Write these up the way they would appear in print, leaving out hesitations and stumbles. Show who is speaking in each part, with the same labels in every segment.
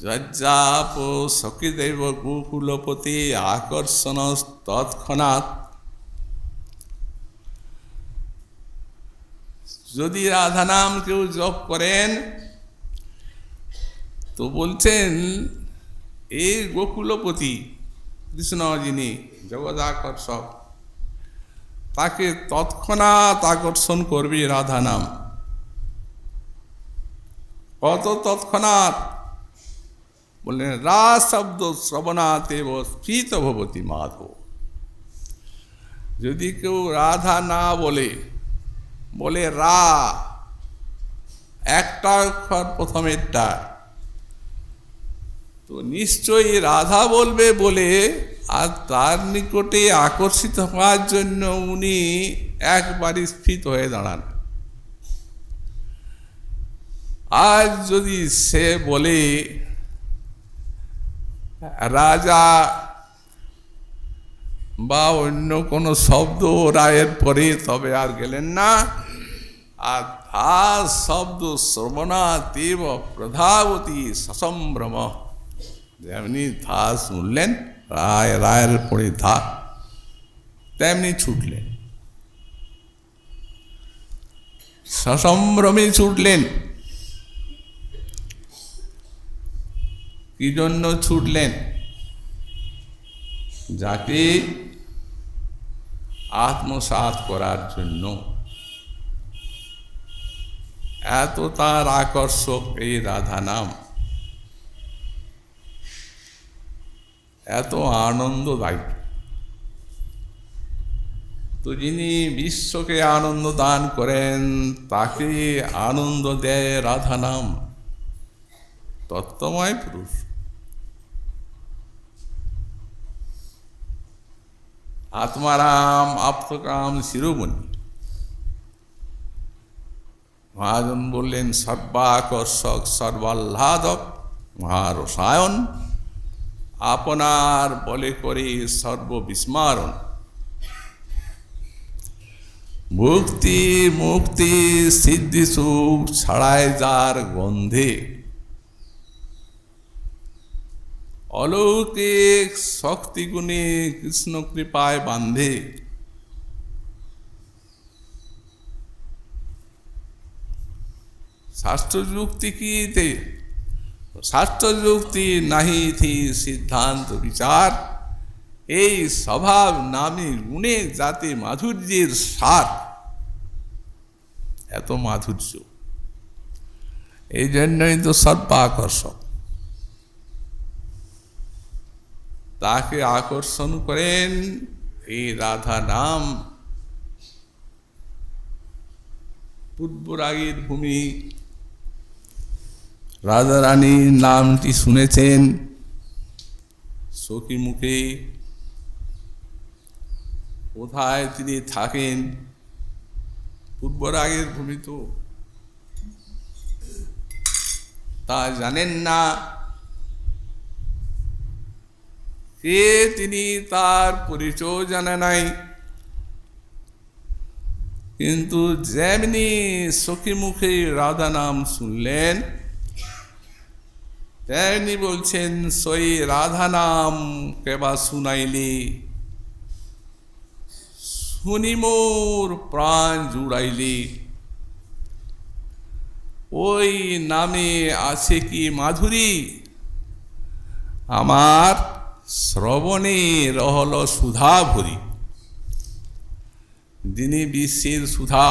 Speaker 1: যজ্জাপ সখীদেব গোকুলপতি আকর্ষণ তৎক্ষণাৎ। যদি রাধা নাম কেউ জপ করেন তো বলছেন এই গোকুলপতি কৃষ্ণ যিনি জগৎ আকর্ষক, তাকে তৎক্ষণাৎ আকর্ষণ করবে রাধা নাম। কত তৎক্ষণাৎ? বললেন রা শব্দ শ্রবণাতেব স্ফীত ভবতি মাধব। যদি কেউ রাধা না বলে, বলে রা, একটা অক্ষর প্রথমেরটা, তো নিশ্চয়ই রাধা বলবে বলে আর তার নিকটে আকর্ষিত হওয়ার জন্য উনি একবারই স্ফীত হয়ে দাঁড়ান। আজ যদি সে বলে রাজা বা অন্য কোনো শব্দ রায়ের পরে, তবে আর গেলেন না। আর ধা শব্দ শ্রবণাতীব প্রধাবতী সসম্ভ্রম, যেমনি ধা শুনলেন রায়ের পরে ধা, তেমনি ছুটলেন, সসম্ভ্রমে ছুটলেন। কি জন্য ছুটলেন? যাকে আত্মসাৎ করার জন্য। এত তার আকর্ষক এই রাধা নাম, এত আনন্দদায়ী। তো যিনি বিশ্বকে আনন্দ দান করেন, তাকে আনন্দ দেয় রাধা নাম। তত্ত্বময় পুরুষ, আত্মারাম আপ্তকাম শিরোমণি। মহাজন বললেন সর্বাকর্ষক সর্বাহ্লাদক মহারসায়ন, আপনার বলে করে সর্ববিস্মারণ। ভক্তি মুক্তি সিদ্ধি সুখ ছাড়ায় যার গন্ধে, অলৌকিক শক্তিগুণে কৃষ্ণ কৃপায় বান্ধে। শাস্ত্র যুক্তি কি? শাস্ত্র যুক্তি নাহি থি সিদ্ধান্ত বিচার, এই স্বভাব নামে গুণে যাতে মাধুর্যের সার। এত মাধুর্য, এই জন্যই তো সর্বাকর্ষক। তাকে আকর্ষণ করেন এই রাধা নাম। পূর্বরাগের ভূমি রাধারানীর নামটি শুনেছেন সখী মুখে। কোথায় তিনি থাকেন? পূর্বরাগের ভূমি তো তা জানেন না। কে তিনি, তার পরিচয় জানা নাই। কিন্তু যেমনি সখী মুখে রাধা নাম শুনলেন, তেমনি বলছেন সই রাধা নাম কেবা শুনাইলি, শুনি মোর প্রাণ জুড়াইলি। ওই নামে আছে কি মাধুরী, আমার শ্রবণে রহল সুধা ভরি। যিনি বিশ্বের সুধা,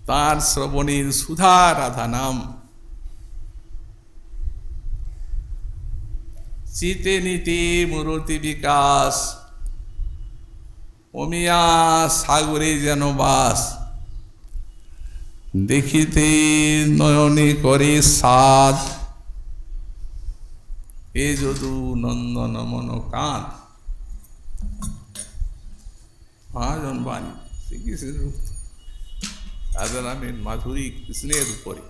Speaker 1: তার শ্রবণের সুধা রাধা নাম। চিতে নীতি মূরতি বিকাশ, অমিয়া সাগরে যেন বাস। দেখিতে নয়নে করে সাদ, এ যদু নন্দন মন কান। মহাজন বাণী শ্রীকৃষ্ণের রাধা নামের মাধুরী কৃষ্ণের উপরে।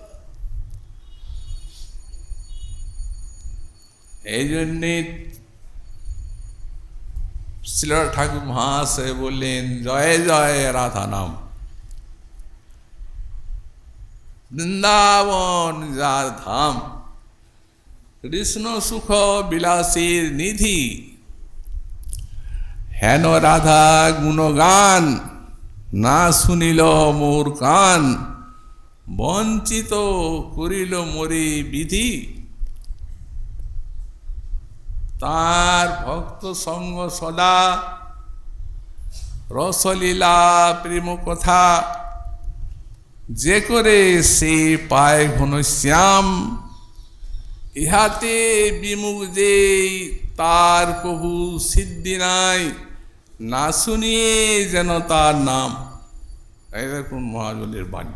Speaker 1: এই জন্যে শ্রীল ঠাকুর মহাশয় বললেন জয় জয় রাধা নাম। বৃন্দাবন যার ধাম, কৃষ্ণ সুখ বিলাসীর নিধি, হেন রাধা গুণগান না শুনিল মোর কান, বঞ্চিত করিল মোরে বিধি। তার ভক্ত সঙ্গ সদা, রসলীলা প্রেম কথা, যে করে সে পায় ঘনশ্যাম, ইহাতে বিমুখ যে তার কভু সিদ্ধি নাই, না শুনিয়ে যেন তার নাম। এই দেখুন মহাজনের বাণী।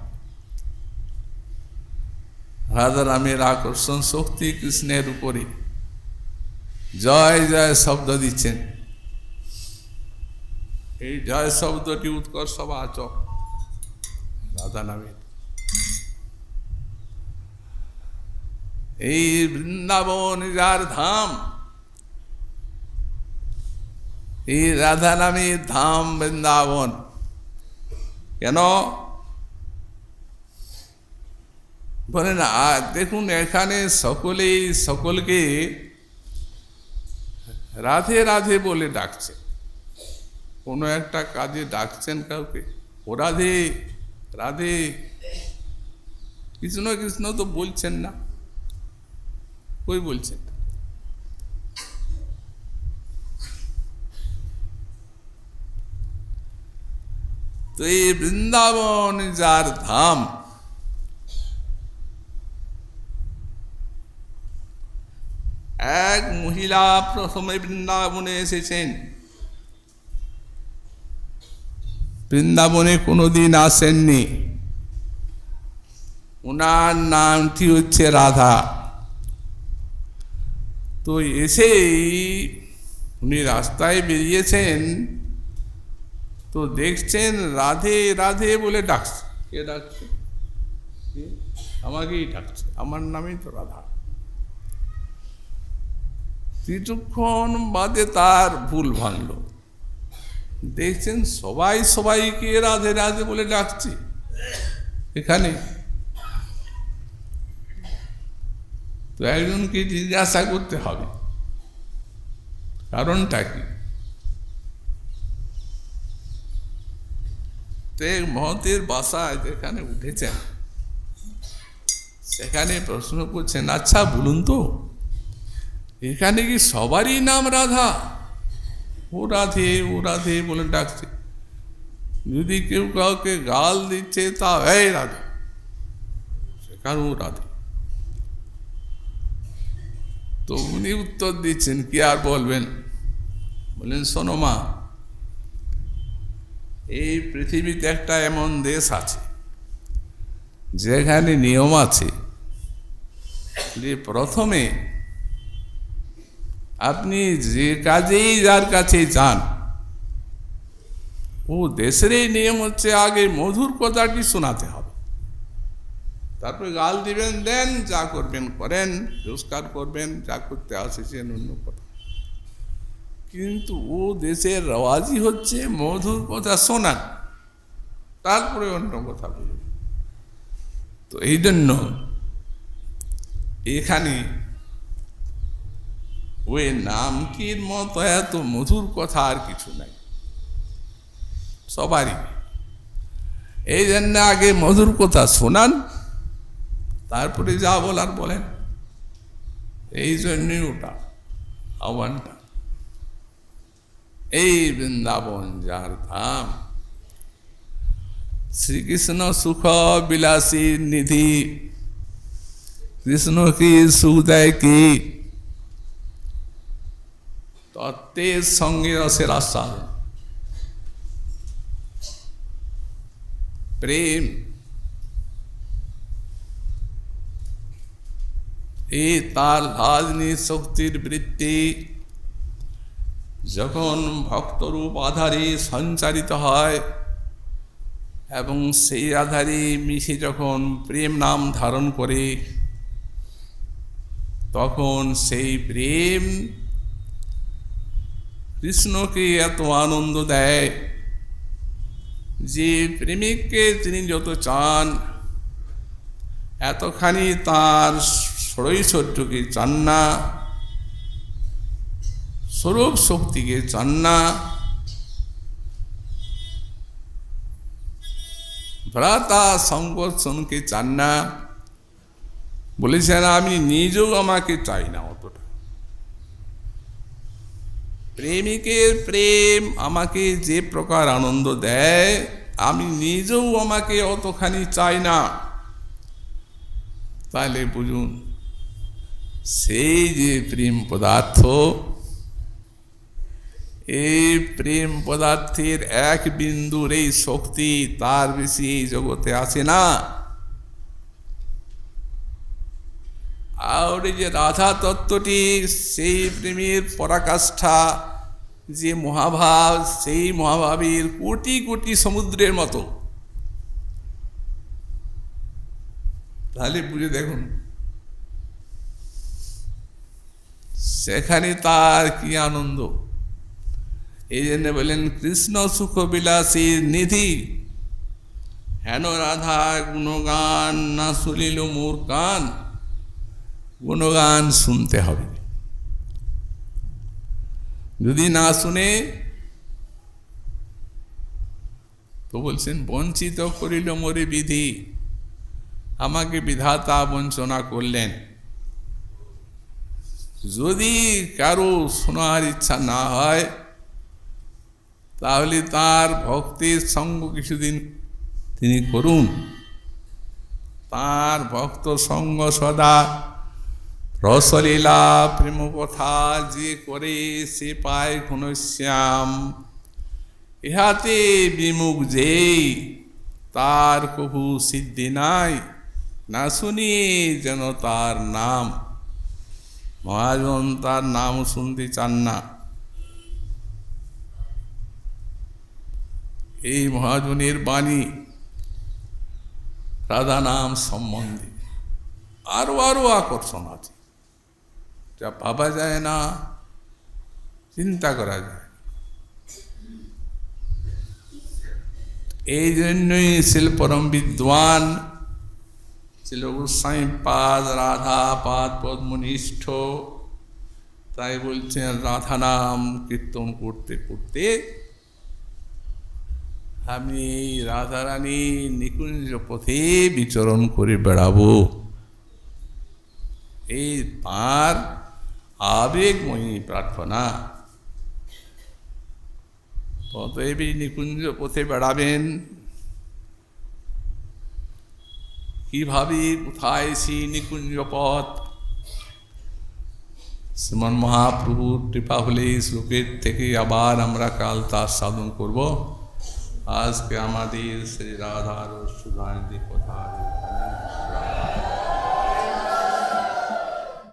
Speaker 1: রাধা রামের আকর্ষণ শক্তি কৃষ্ণের উপরে জয় জয় শব্দ দিচ্ছেন। এই জয় শব্দটি উৎকর্ষবাচক রাধা নামের। এই বৃন্দাবন যার ধাম, এই রাধা নামের ধাম বৃন্দাবন। কেন বলেন? দেখুন এখানে সকলেই সকলকে রাধে রাধে বলে ডাকছে। কোনো একটা কাজে ডাকছেন কাউকে, ও রাধে রাধে, কৃষ্ণ কৃষ্ণ তো বলছেন না, কই বলছেন? তো এই বৃন্দাবন যার ধাম, এক মহিলা প্রথমে বৃন্দাবনে এসেছেন। বৃন্দাবনে কোনোদিন আসেননি। ওনার নামটি হচ্ছে রাধা। তো এসেই উনি রাস্তায় বেরিয়েছেন, তো দেখছেন রাধে রাধে বলে ডাকছে। কে ডাকছে? আমাকেই ডাকছে, আমার নামই তো রাধা। কিছুক্ষণ বাদে তার ভুল ভাঙল, দেখছেন সবাই সবাইকে রাধে রাধে বলে ডাকছে এখানে। তো একজনকে জিজ্ঞাসা করতে হবে কারণটা কি। তো মহতের বাসায় যেখানে উঠেছেন সেখানে প্রশ্ন করছেন, আচ্ছা বলুন তো এখানে কি সবারই নাম রাধা? ও রাধে ও রাধে বলে ডাকছে। যদি কেউ কাউকে গাল দিচ্ছে তা এই রাধে, সেখানেও রাধে। তো উনি উত্তর দিচ্ছেন, কি আর বলবেন, বলেন শোনো মা, এই পৃথিবীতে একটা এমন দেশ আছে যেখানে নিয়ম আছে যে প্রথমে আপনি যে কাজেই যার কাছে যান, ও দেশের এই নিয়ম হচ্ছে আগে মধুর কথাটি শোনাতে হবে, তারপরে গাল দিবেন দেন, যা করবেন করেন, পুরস্কার করবেন, যা করতে আসেছেন অন্য কথা। কিন্তু ও দেশের রেওয়াজই হচ্ছে মধুর কথা শোনান, তারপরে অন্য কথা বলুন। তো এই জন্য এখানে ওই নামটির মতো এত মধুর কথা আর কিছু নাই সবারই। এই জন্য আগে মধুর কথা শোনান, তারপরে যা বলার বলেন। এই জন্যই ওটা আহ্বানটা। এই বৃন্দাবন যার ধাম, শ্রীকৃষ্ণ সুখ বিলাসী নিধি, কৃষ্ণ কি সুখ দেয় কি, তত্ত্বের সঙ্গে রসের আস্বাদ, প্রেম, এই তার রাজনী শক্তির বৃত্তি যখন ভক্তরূপ আধারে সঞ্চারিত হয় এবং সেই আধারে মিশে যখন প্রেম নাম ধারণ করে, তখন সেই প্রেম কৃষ্ণকে এত আনন্দ দেয় যে প্রেমিককে তিনি যত চান এতখানি তার ষড়ৈশ্বর্যকে চান না, স্বরূপ শক্তিকে চান না, ভ্রাতা সংকর্ষণকে চান না। বলেছেন আমি নিজেও আমাকে চাই না অতটা। প্রেমিকের প্রেম আমাকে যে প্রকার আনন্দ দেয়, আমি নিজেও আমাকে অতখানি চাই না। তাহলে বুঝুন, সেই যে প্রেম পদার্থ, এই প্রেম পদার্থের এক বিন্দুর এই শক্তি তার বেশি এই জগতে আছে না। আর এই যে রাধা তত্ত্বটি, সেই প্রেমের পরাকাষ্ঠা, যে মহাভাব, সেই মহাভাবের কোটি কোটি সমুদ্রের মতো। তাহলে বুঝে দেখুন সেখানে তার কি আনন্দ। এই জন্য বলেন কৃষ্ণ সুখ বিলাসীর নিধি, হেন রাধা গুণগান না শুনিল মোর কান। গুণগান শুনতে হবে, যদি না শুনে তো বলছেন বঞ্চিত করিল মোরে বিধি, আমাকে বিধাতা বঞ্চনা করলেন। যদি কারো শোনার ইচ্ছা না হয়, তাহলে তার ভক্তের সঙ্গ কিছুদিন তিনি করুন। তার ভক্ত সঙ্গ সদা রসলীলা প্রেম কথা যে করে, সে পায় ঘনশ্যাম। ইহাতে বিমুখ যেই, তার কভু সিদ্ধি নাই, না শুনি যেন তার নাম। মহাজন তার নাম শুনতে চান না। এই মহাজনের বাণী রাধা নাম সম্বন্ধে আরো আরো আকর্ষণ আছে, যা ভাবা যায় না, চিন্তা করা যায়। এই জন্যই ছিল পরম বিদ্বান, ছিল গোস্বামী পাদ রাধা পাদ পদ্মনিষ্ঠ। তাই বলছেন রাধা নাম কীর্তন করতে করতে আমি এই রাধারানী নিকুঞ্জ পথে বিচরণ করে বেড়াবো। এই তাঁর আবেগময়ী প্রার্থনা। অতএব নিকুঞ্জ পথে বেড়াবেন কিভাবে, কোথায় সেই নিকুঞ্জ পথ? শ্রীমন মহাপ্রভুর কৃপা হলে এই শ্লোকের থেকে আবার আমরা কাল তার সাধন করব। আজকে আমাদের শ্রী রাধার সুধানিধি কথা